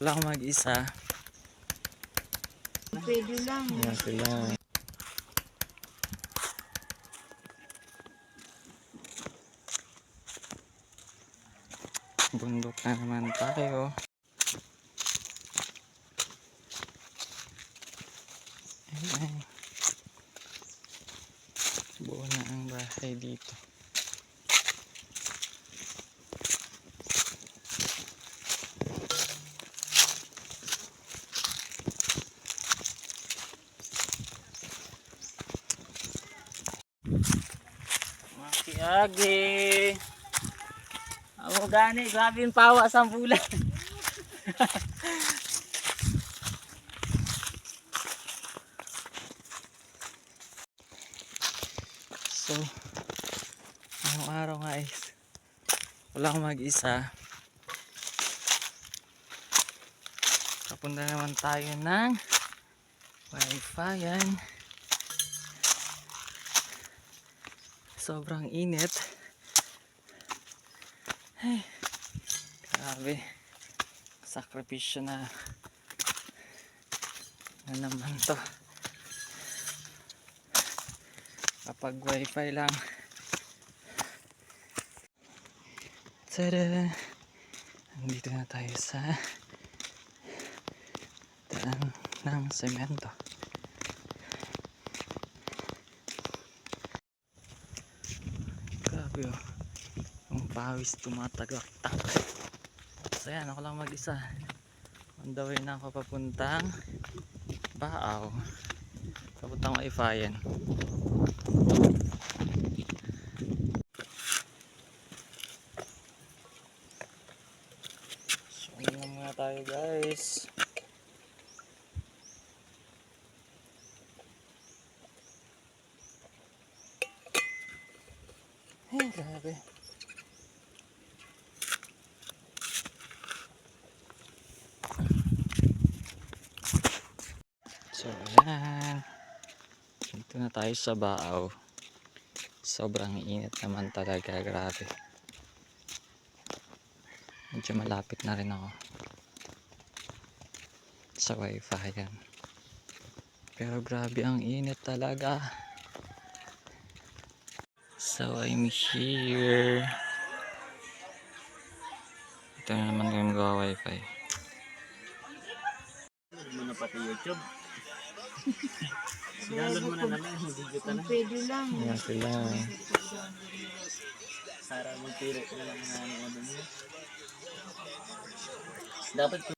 Wala akong mag-isa. Pwede lang. Ayan sila. Bundok na naman tayo. Ayan. Buo na ang bahay dito. Makiagi. Ako gani, grabe yung pawa sa bulan. So, araw-araw guys, wala akong mag-isa. Kapunta naman tayo ng Wi-Fi yan. Sobrang init. Ay, grabe. Sakripisyo na naman to. Kapag Wi-Fi lang. Tada! Nandito na tayo sa daan ng semento. Grabe oh. Yung pawis tumatagaktak. So yan, ako lang mag-isa. On the way na ako papuntang Baaw. Papuntang Wi-Fi yan. So yun na muna tayo guys. Ay, grabe. So, ayan. Dito na tayo sa Baaw. Sobrang init naman talaga. Grabe. Medyo malapit na rin ako sa Wi-Fi yan. Pero grabe ang init talaga. So, I'm here. Ito na naman kayo mag-Wi-Fi. Mo na pati YouTube. Download mo na naman, hindi kita na. Pwede lang. Ayan sila. Para magpiro na lang na ano mo. Dapat